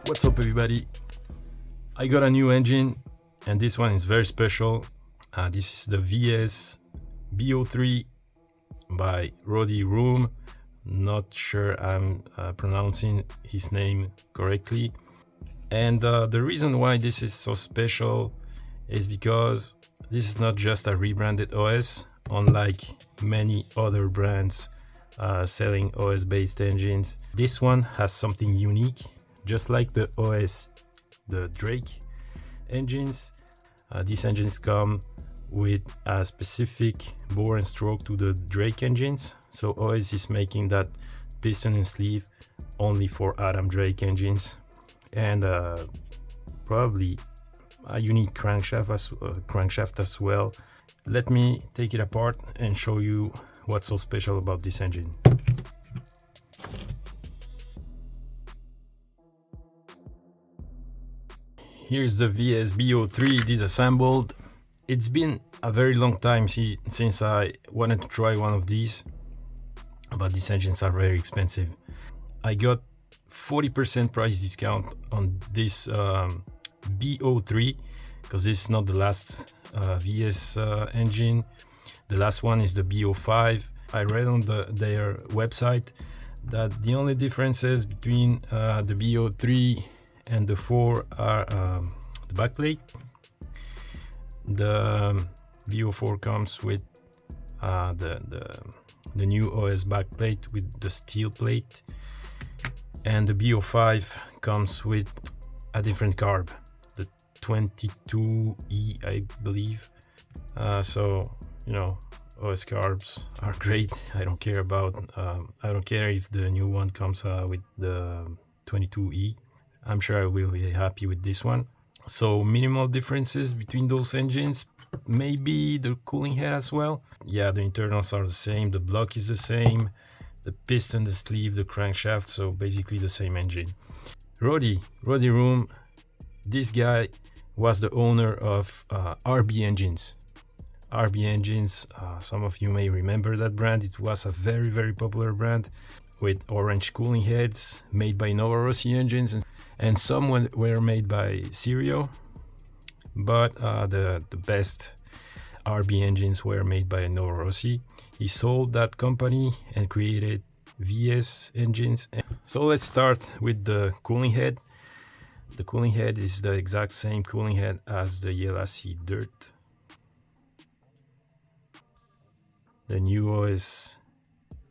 What's up everybody? I got a new engine and this one is very special. This is the VS B03 by Rody Roem. Not sure I'm pronouncing his name correctly. And the reason why this is so special is because this is not just a rebranded OS, unlike many other brands selling OS based engines. This one has something unique, just like the Drake engines. These engines come with a specific bore and stroke to the Drake engines, so OS is making that piston and sleeve only for Adam Drake engines, and probably a unique crankshaft as well. Let me take it apart and show you what's so special about this engine. Here's the VS B03 disassembled. It's been a very long time since I wanted to try one of these, but these engines are very expensive. I got 40% price discount on this B03 because this is not the last VS engine. The last one is the B05. I read on their website that the only differences between the B03 and the 4 are the backplate. The B04 comes with the new OS backplate with the steel plate, and the B05 comes with a different carb, the 22E, I believe. So you know, OS carbs are great. I don't care if the new one comes with the 22E. I'm sure I will be happy with this one. So minimal differences between those engines, maybe the cooling head as well. Yeah, the internals are the same, the block is the same, the piston, the sleeve, the crankshaft, so basically the same engine. Rody Roem, this guy was the owner of RB Engines. RB Engines, some of you may remember that brand. It was a very popular brand with orange cooling heads made by Nova Rossi engines, and some were made by Serio, but the best RB engines were made by Nova Rossi. He sold that company and created VS engines. So let's start with the cooling head. The cooling head is the exact same cooling head as the Yelassi Dirt. The new OS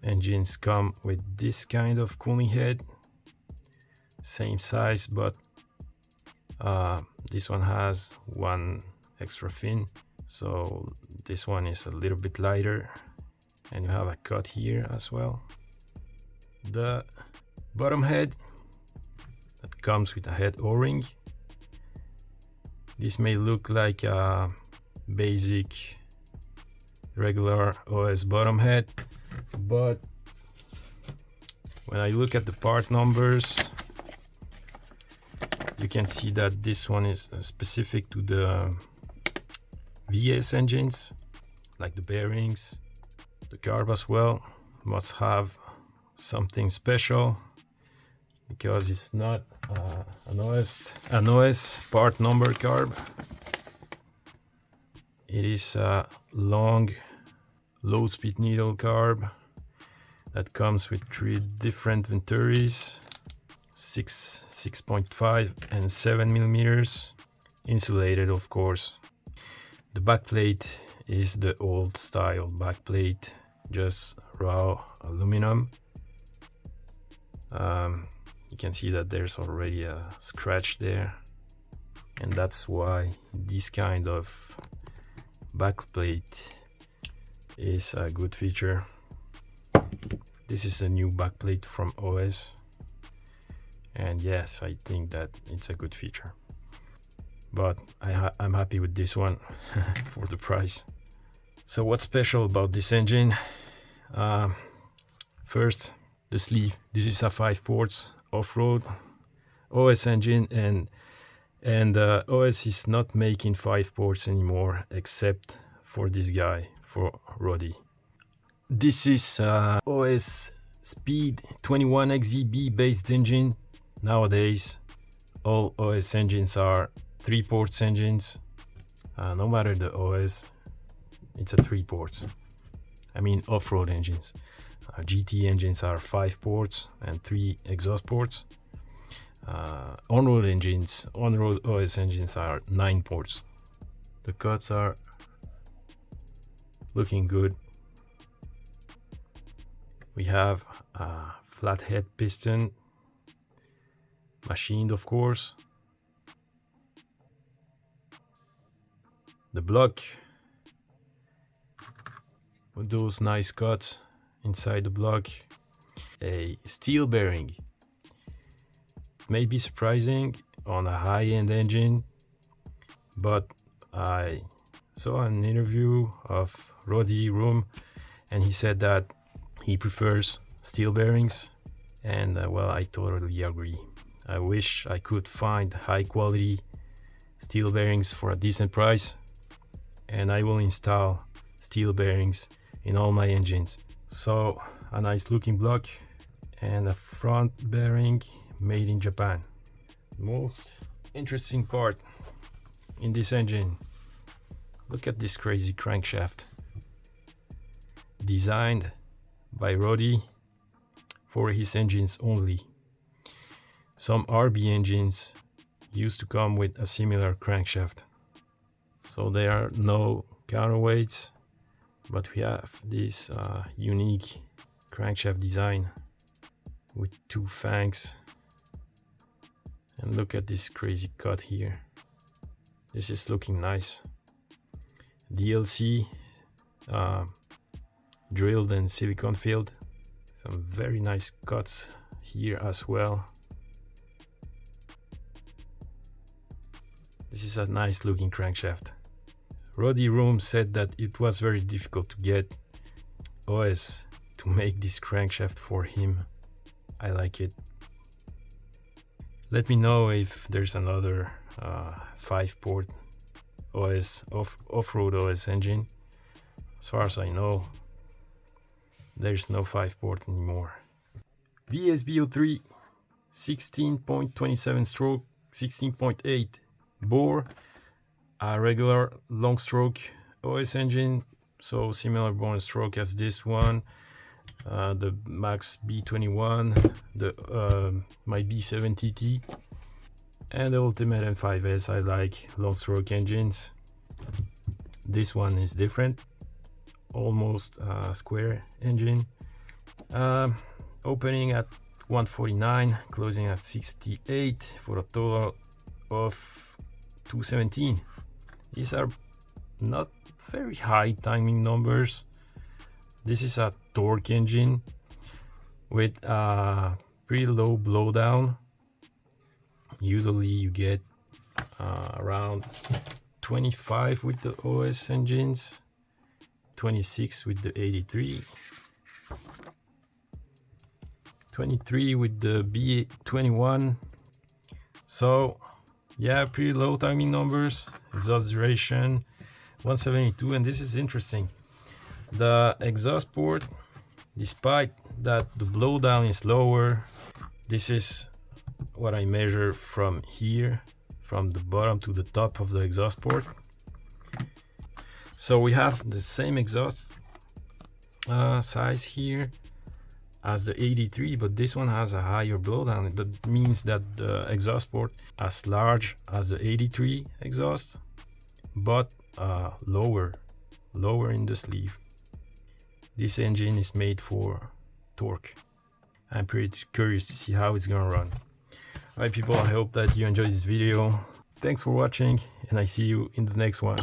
engines come with this kind of cooling head, same size, but this one has one extra fin, so this one is a little bit lighter, and you have a cut here as well. The bottom head that comes with a head o-ring. This may look like a basic regular OS bottom head, but when I look at the part numbers, you can see that this one is specific to the VS engines, like the bearings. The carb as well must have something special because it's not an OS part number carb. It is a long low speed needle carb that comes with 3 different venturis, 6.5 and 7 millimeters, insulated of course. The backplate is the old style backplate, just raw aluminum. You can see that there's already a scratch there, and that's why this kind of backplate is a good feature. This is a new backplate from OS, and yes, I think that it's a good feature, but I'm happy with this one for the price. So what's special about this engine? First, the sleeve. This is a 5 ports off-road OS engine, and OS is not making 5 ports anymore, except for this guy, for Rody. This is OS Speed 21XEB based engine. Nowadays All OS engines are 3-port engines. No matter the OS, it's a 3 ports. I mean off-road engines. GT engines are 5 ports and 3 exhaust ports. On-road engines, on-road OS engines are 9 ports. The cuts are looking good. We have a flathead piston, machined of course. The block with those nice cuts inside the block. A steel bearing. It may be surprising on a high-end engine, but I saw an interview of Rody Roem and he said that he prefers steel bearings, and well, I totally agree. I wish I could find high quality steel bearings for a decent price, and I will install steel bearings in all my engines. So a nice looking block and a front bearing made in Japan. Most interesting part in this engine, look at this crazy crankshaft, designed by Rody for his engines only. Some RB engines used to come with a similar crankshaft, so there are no counterweights, but we have this unique crankshaft design with 2 fangs. And look at this crazy cut here. This is looking nice. DLC drilled and silicone filled. Some very nice cuts here as well. This is a nice looking crankshaft. Rody Roem said that it was very difficult to get OS to make this crankshaft for him. I like it. Let me know if there's another 5-port OS off-road OS engine. As far as I know, there's no 5-port anymore. B03 16.27 stroke, 16.8 bore, a regular long stroke OS engine, so similar bore and stroke as this one. The Max B21, my B70T, and the Ultimate M5S. I like long stroke engines. This one is different, almost a square engine. Opening at 149, closing at 68 for a total of 217. These are not very high timing numbers. This is a torque engine with a pretty low blowdown. Usually you get around 25 with the OS engines, 26 with the 83, 23 with the B21. So yeah, pretty low timing numbers. Exhaust duration 172, and this is interesting. The exhaust port, despite that the blowdown is lower, this is what I measure from here, from the bottom to the top of the exhaust port. So we have the same exhaust size here as the 83, but this one has a higher blowdown. That means that the exhaust port as large as the 83 exhaust, but lower in the sleeve. This engine is made for torque. I'm pretty curious to see how it's gonna run. Alright people, I hope that you enjoyed this video. Thanks for watching, and I see you in the next one.